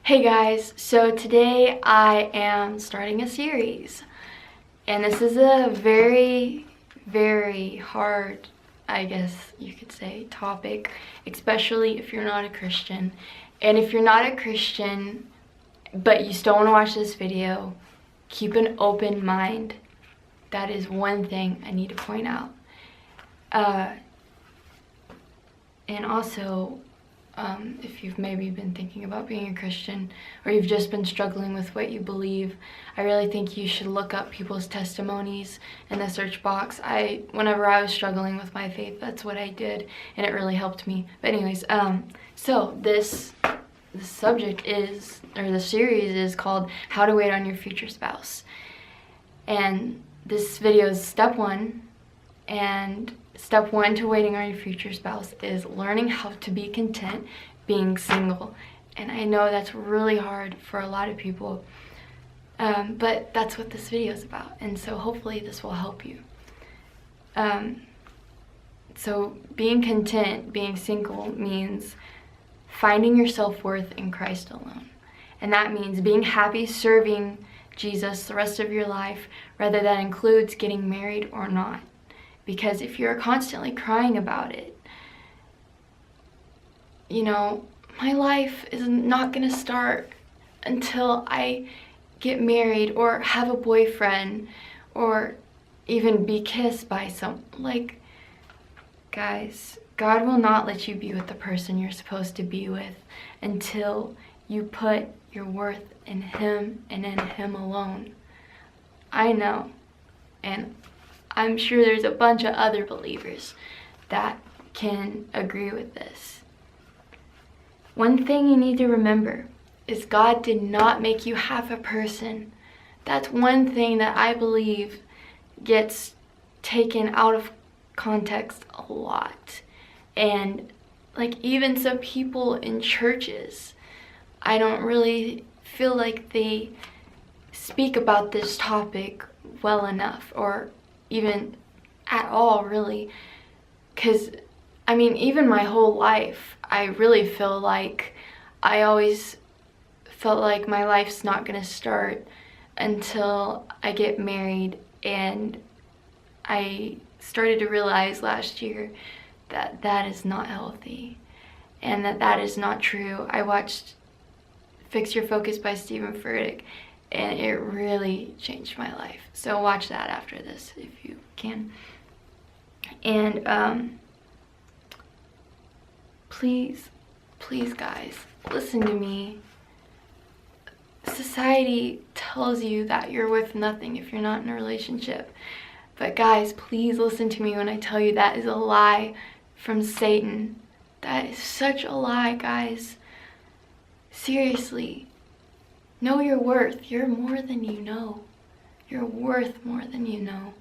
Hey guys, so today I am starting a series, and this is a very hard, I guess you could say, topic, especially if you're not a Christian. And if you're not a Christian but you still want to watch this video, keep an open mind. That is one thing I need to point out. And also, if you've maybe been thinking about being a Christian, or you've just been struggling with what you believe, I really think you should look up people's testimonies in the search box. Whenever I was struggling with my faith, that's what I did, and it really helped me. But anyways, so this subject is, or the series is called How to Wait on Your Future Spouse. And this video is step one, and step one to waiting on your future spouse is learning how to be content being single. And I know that's really hard for a lot of people, but that's what this video is about, and so hopefully this will help you. So being content being single means finding your self-worth in Christ alone, and that means being happy serving Jesus the rest of your life, whether that includes getting married or not. Because if you're constantly crying about it, you know, my life is not gonna start until I get married or have a boyfriend or even be kissed by guys, God will not let you be with the person you're supposed to be with until you put your worth in Him and in Him alone. I know, and I'm sure there's a bunch of other believers that can agree with this. One thing you need to remember is God did not make you half a person. That's one thing that I believe gets taken out of context a lot. And even some people in churches, I don't really feel like they speak about this topic well enough, or even at all, really. Because I mean, even my whole life, I really feel like I always felt like my life's not gonna start until I get married, and I started to realize last year that that is not healthy and that that is not true. I watched Fix Your Focus by Stephen Furtick, and it really changed my life. So watch that after this if you can. And please guys, listen to me. Society tells you that you're worth nothing if you're not in a relationship. But guys, please listen to me when I tell you that is a lie from Satan. That is such a lie, guys. Seriously. Know your worth. You're more than you know. You're worth more than you know.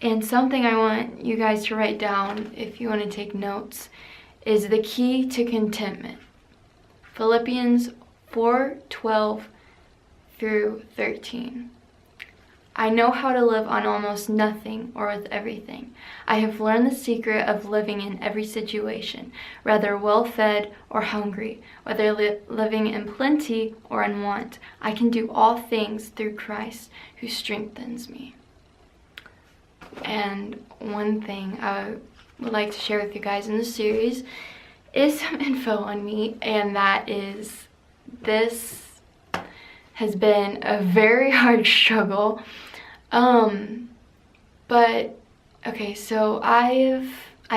And something I want you guys to write down, if you want to take notes, is the key to contentment. Philippians 4:12 through 13. I know how to live on almost nothing or with everything. I have learned the secret of living in every situation, whether well-fed or hungry, whether living in plenty or in want. I can do all things through Christ who strengthens me. And one thing I would like to share with you guys in this series is some info on me, and that is, this has been a very hard struggle. But okay, so I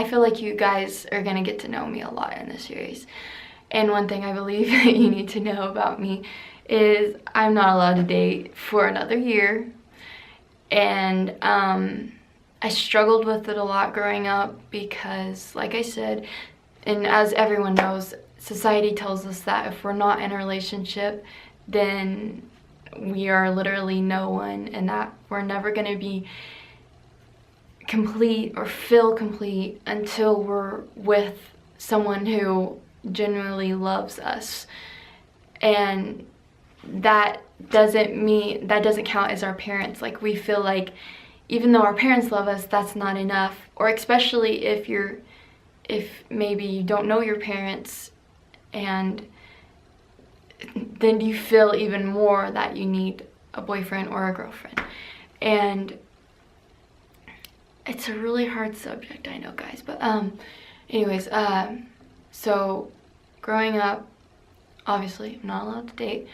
feel like you guys are gonna get to know me a lot in this series. And one thing I believe that you need to know about me is I'm not allowed to date for another year. And I struggled with it a lot growing up because, like I said, and as everyone knows, society tells us that if we're not in a relationship, then we are literally no one, and that we're never going to be complete or feel complete until we're with someone who genuinely loves us. And that doesn't count as our parents. Like, we feel like even though our parents love us, that's not enough. Or especially if maybe you don't know your parents and then you feel even more that you need a boyfriend or a girlfriend. And it's a really hard subject, I know, guys, but anyways, so growing up, obviously I'm not allowed to date,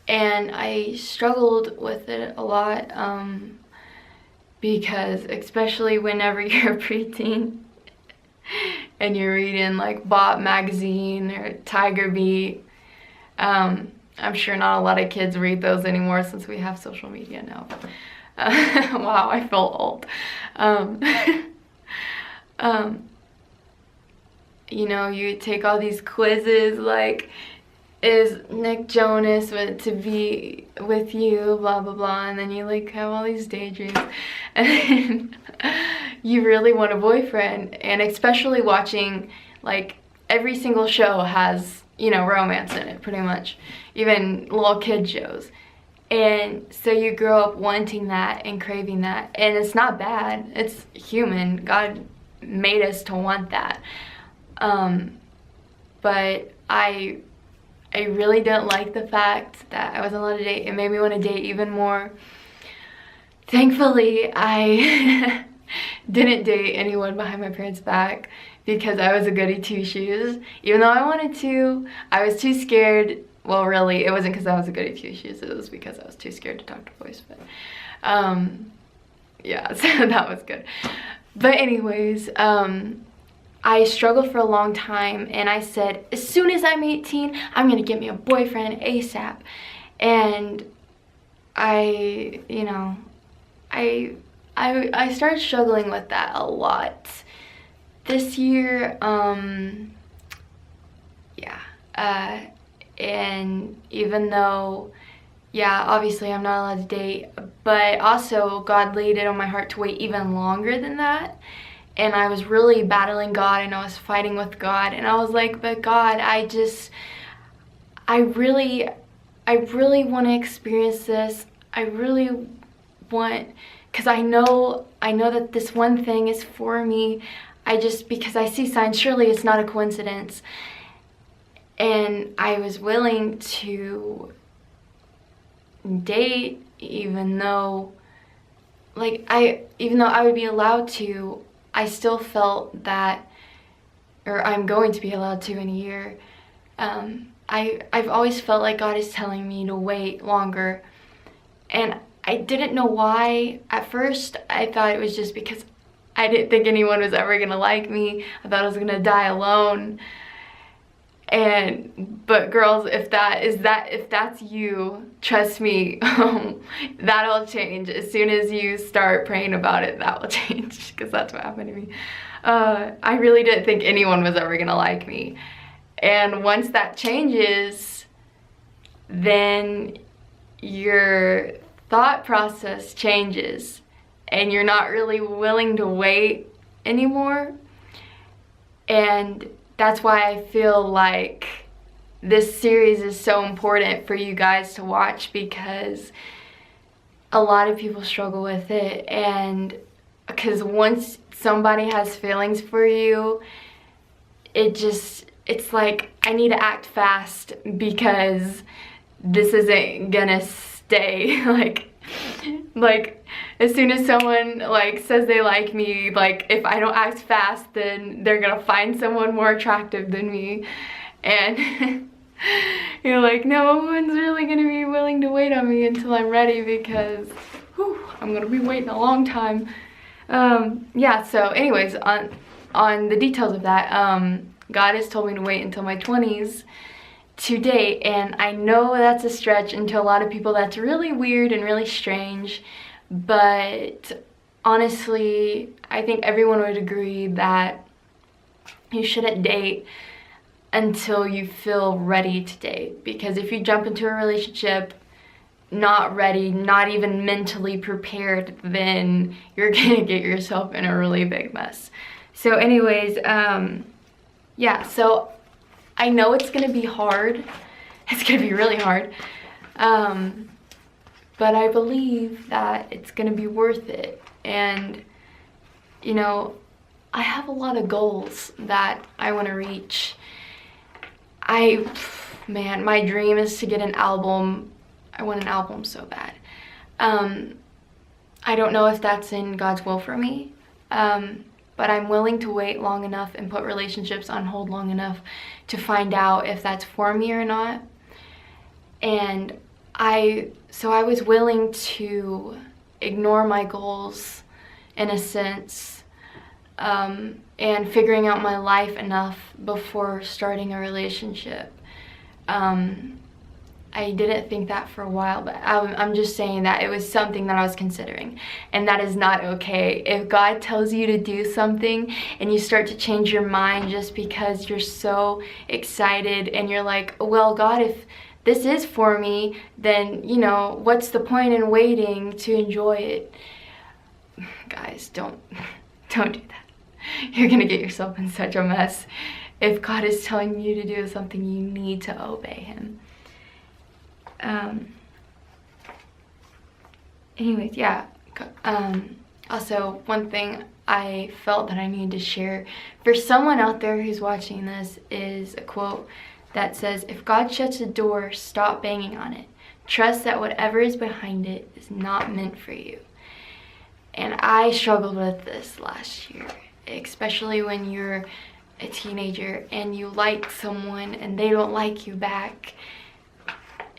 and I struggled with it a lot, because especially whenever you're a preteen and you're reading like Bop magazine or Tiger Beat, I'm sure not a lot of kids read those anymore since we have social media now. Wow, I feel old. You know, you take all these quizzes like, is Nick Jonas to be with you, blah blah blah, and then you like have all these daydreams, and you really want a boyfriend. And especially watching, like, every single show has, you know, romance in it pretty much, even little kid shows. And so you grow up wanting that and craving that, and it's not bad, it's human. God made us to want that. But I really didn't like the fact that I wasn't allowed to date. It made me want to date even more. Thankfully, I didn't date anyone behind my parents' back because I was a goody two-shoes. Even though I wanted to, I was too scared. Well, really, it wasn't because I was a goody two-shoes. It was because I was too scared to talk to boys. But yeah, so that was good. But anyways, I struggled for a long time, and I said, as soon as I'm 18, I'm gonna get me a boyfriend ASAP. And I, you know, I started struggling with that a lot this year. And even though, yeah, obviously I'm not allowed to date, but also God laid it on my heart to wait even longer than that. And I was really battling God, and I was fighting with God, and I was like, but God, I really want to experience this. I really want, because I know that this one thing is for me. Because I see signs, surely it's not a coincidence. And I was willing to date, even though I would be allowed to, I still felt that, or I'm going to be allowed to in a year, I've always felt like God is telling me to wait longer. And I didn't know why. At first, I thought it was just because I didn't think anyone was ever gonna like me. I thought I was gonna die alone. But girls, if that's you, trust me, that'll change. As soon as you start praying about it, that will change, because that's what happened to me. I really didn't think anyone was ever gonna like me. And once that changes, then your thought process changes, and you're not really willing to wait anymore. And that's why I feel like this series is so important for you guys to watch, because a lot of people struggle with it. And because once somebody has feelings for you, it's like, I need to act fast, because this isn't gonna stay. like as soon as someone says they like me, if I don't act fast, then they're gonna find someone more attractive than me. And you're like, no one's really gonna be willing to wait on me until I'm ready, because I'm gonna be waiting a long time. Yeah, so anyways, on the details of that, God has told me to wait until my 20s to date, and I know that's a stretch, and to a lot of people that's really weird and really strange, but honestly, I think everyone would agree that you shouldn't date until you feel ready to date. Because if you jump into a relationship not ready, not even mentally prepared, then you're gonna get yourself in a really big mess. So anyways, yeah, so I know it's gonna be hard. It's gonna be really hard. But I believe that it's gonna be worth it. And, you know, I have a lot of goals that I wanna reach. man, my dream is to get an album. I want an album so bad. I don't know if that's in God's will for me, but I'm willing to wait long enough and put relationships on hold long enough to find out if that's for me or not. And so I was willing to ignore my goals in a sense, and figuring out my life enough before starting a relationship. I didn't think that for a while, but I'm just saying that it was something that I was considering, and that is not okay. If God tells you to do something and you start to change your mind just because you're so excited and you're like, well, God, if this is for me, then, you know, what's the point in waiting to enjoy it? Guys, don't do that. You're gonna get yourself in such a mess. If God is telling you to do something, you need to obey him. Anyways, yeah. Also, one thing I felt that I needed to share for someone out there who's watching this is a quote that says, if God shuts a door, stop banging on it. Trust that whatever is behind it is not meant for you. And I struggled with this last year, especially when you're a teenager and you like someone and they don't like you back.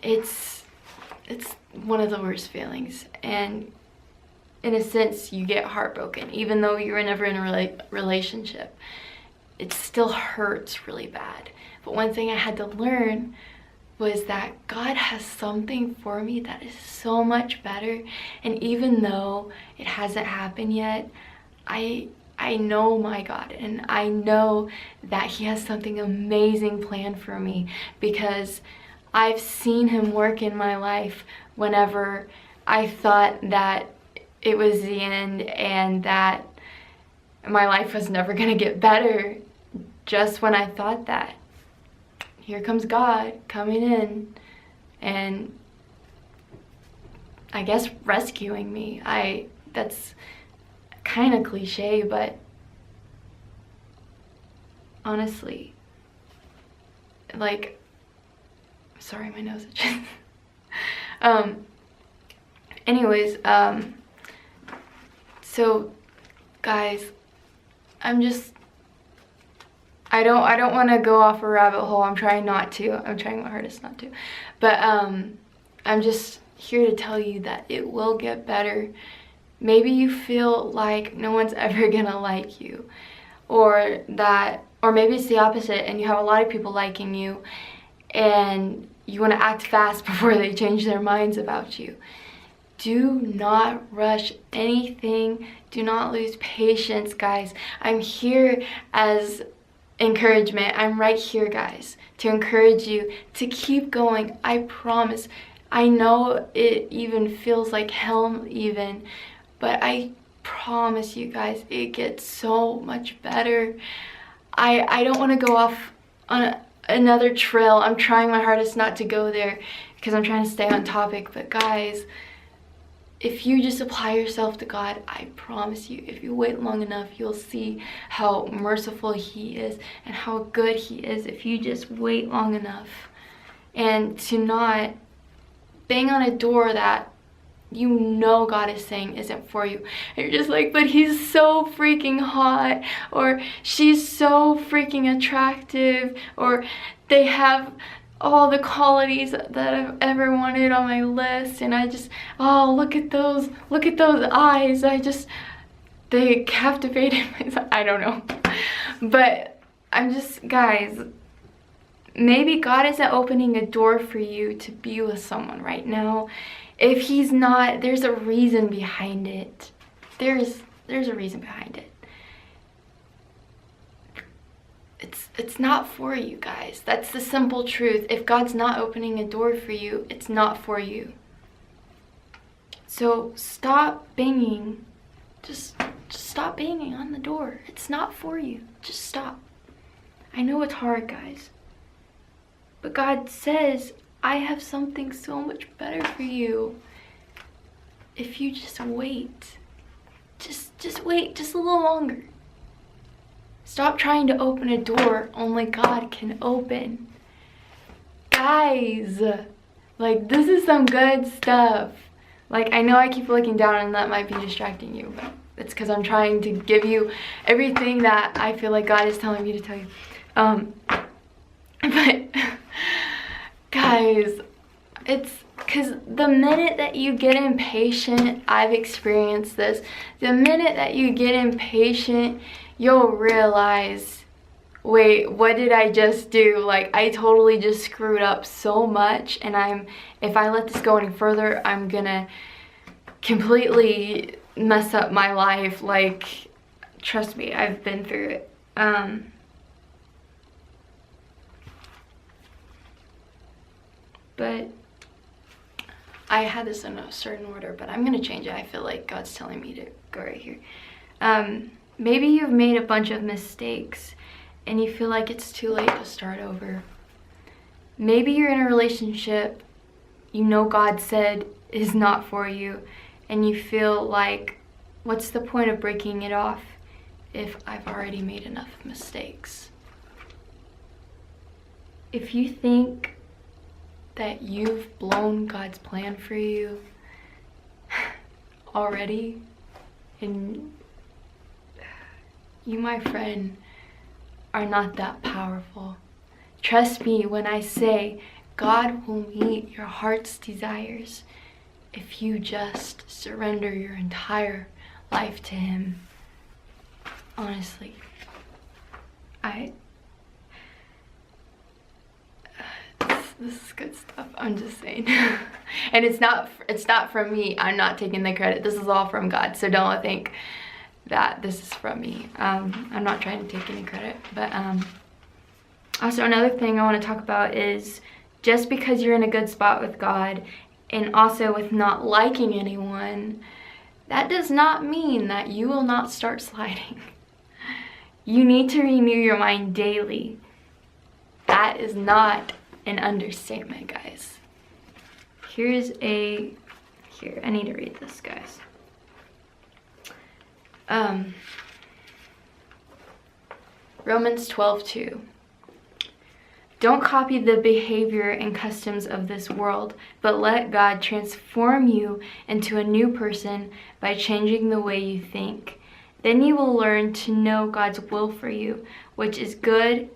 It's one of the worst feelings, and in a sense you get heartbroken even though you were never in a relationship. It still hurts really bad. But one thing I had to learn was that God has something for me that is so much better, and even though it hasn't happened yet, I know my God, and I know that he has something amazing planned for me, because I've seen him work in my life whenever I thought that it was the end and that my life was never going to get better. Just when I thought that, here comes God coming in and I guess rescuing me. That's kind of cliche, but honestly, like, sorry, my nose itches. Anyways, so guys, I don't want to go off a rabbit hole. I'm trying not to. I'm trying my hardest not to. But I'm just here to tell you that it will get better. Maybe you feel like no one's ever gonna like you, or maybe it's the opposite and you have a lot of people liking you and you want to act fast before they change their minds about you. Do not rush anything. Do not lose patience, guys. I'm here as encouragement. I'm right here, guys, to encourage you to keep going. I promise. I know it even feels like hell even, but I promise you guys, it gets so much better. I don't want to go off on another trail. I'm trying my hardest not to go there because I'm trying to stay on topic, but guys, if you just apply yourself to God, I promise you, if you wait long enough, you'll see how merciful he is and how good he is if you just wait long enough. And to not bang on a door that you know God is saying isn't for you. And you're just like, but he's so freaking hot, or she's so freaking attractive, or they have all the qualities that I've ever wanted on my list, and I just, oh, look at those eyes. They captivated me. I don't know. But I'm just, guys, maybe God isn't opening a door for you to be with someone right now. If he's not, there's a reason behind it. There's a reason behind it. It's not for you, guys. That's the simple truth. If God's not opening a door for you, it's not for you. So stop banging. Just stop banging on the door. It's not for you. Just stop. I know it's hard, guys. But God says, I have something so much better for you. If you just wait. Just wait just a little longer. Stop trying to open a door only God can open. Guys, like, this is some good stuff. Like, I know I keep looking down and that might be distracting you, but it's because I'm trying to give you everything that I feel like God is telling me to tell you. But guys, it's because the minute that you get impatient, I've experienced this, the minute that you get impatient, you'll realize, wait, what did I just do? Like, I totally just screwed up so much, and if I let this go any further, I'm gonna completely mess up my life. Like, trust me, I've been through it. But I had this in a certain order, but I'm gonna change it. I feel like God's telling me to go right here. Maybe you've made a bunch of mistakes and you feel like it's too late to start over. Maybe you're in a relationship you know God said is not for you, and you feel like, what's the point of breaking it off if I've already made enough mistakes? If you think that you've blown God's plan for you already, and you, my friend, are not that powerful. Trust me when I say God will meet your heart's desires if you just surrender your entire life to Him. Honestly, this is good stuff. I'm just saying. And it's not from me. I'm not taking the credit. This is all from God. So don't think that this is from me. I'm not trying to take any credit. But also another thing I want to talk about is, just because you're in a good spot with God and also with not liking anyone, that does not mean that you will not start sliding. You need to renew your mind daily. That is not an understatement, guys. Here, I need to read this, guys. Romans 12:2. Don't copy the behavior and customs of this world, but let God transform you into a new person by changing the way you think. Then you will learn to know God's will for you, which is good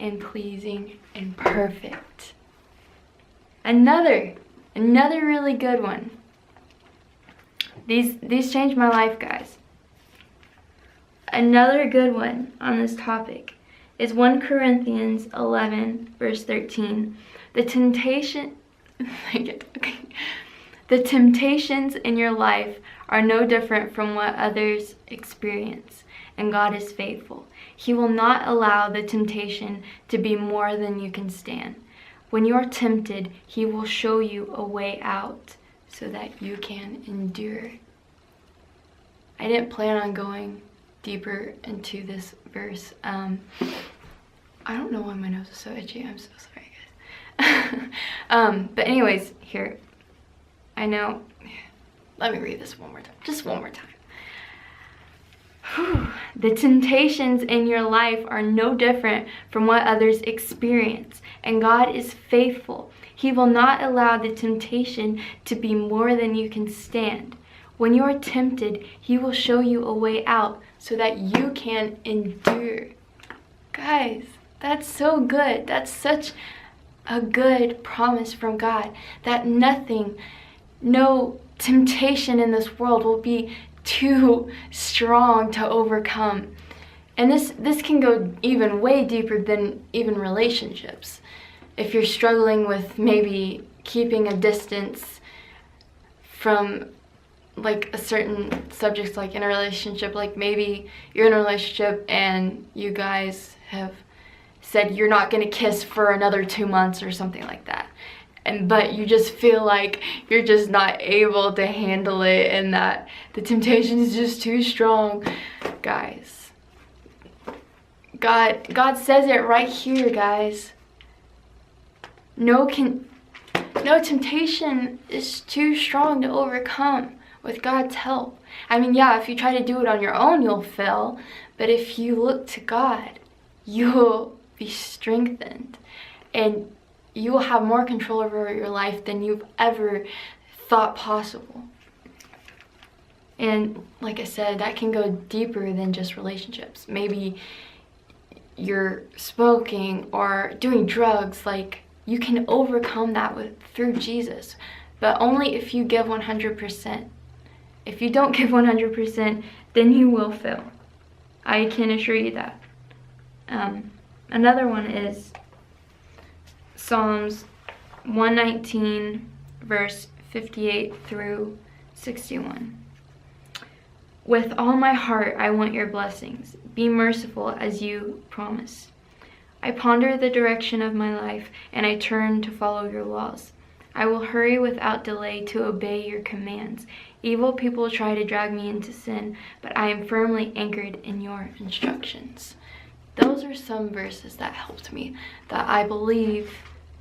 and pleasing and perfect. Another really good one. These changed my life, guys. Another good one on this topic is 1 Corinthians 11, verse 13. The temptations in your life are no different from what others experience, and God is faithful. He will not allow the temptation to be more than you can stand. When you are tempted, He will show you a way out so that you can endure. I didn't plan on going deeper into this verse. I don't know why my nose is so itchy. I'm so sorry, guys. But anyways, here. I know. Let me read this one more time. Just one more time. Whew. The temptations in your life are no different from what others experience, and God is faithful. He will not allow the temptation to be more than you can stand. When you are tempted, He will show you a way out so that you can endure. Guys, that's so good. That's such a good promise from God, that no temptation in this world will be too strong to overcome. And this can go even way deeper than even relationships. If you're struggling with maybe keeping a distance from like a certain subject, like in a relationship, like maybe you're in a relationship and you guys have said you're not going to kiss for another 2 months or something like that, but you just feel like you're just not able to handle it and that the temptation is just too strong. Guys, God says it right here, guys. No temptation is too strong to overcome with God's help. I mean, yeah, if you try to do it on your own, you'll fail. But if you look to God, you'll be strengthened. And you will have more control over your life than you've ever thought possible. And like I said, that can go deeper than just relationships. Maybe you're smoking or doing drugs. Like, you can overcome that through Jesus, but only if you give 100%. If you don't give 100%, then you will fail. I can assure you that. Another one is Psalms 119, verse 58 through 61. With all my heart, I want your blessings. Be merciful as you promise. I ponder the direction of my life, and I turn to follow your laws. I will hurry without delay to obey your commands. Evil people try to drag me into sin, but I am firmly anchored in your instructions. Those are some verses that helped me, that I believe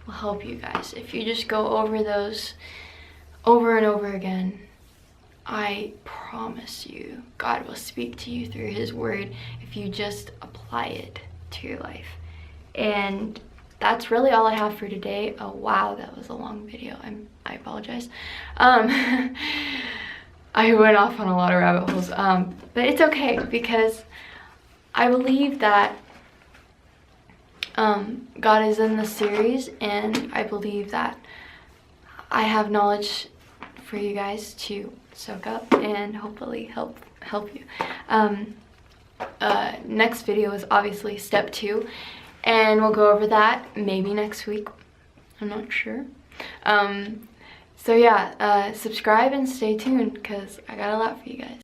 will help you guys. If you just go over those over and over again, I promise you, God will speak to you through his word if you just apply it to your life. And that's really all I have for today. Oh wow, that was a long video. I apologize. I went off on a lot of rabbit holes, but it's okay, because I believe that God is in the series, and I believe that I have knowledge for you guys to soak up and hopefully help you. Next video is obviously step 2, and we'll go over that maybe next week. I'm not sure. So yeah, subscribe and stay tuned, because I got a lot for you guys.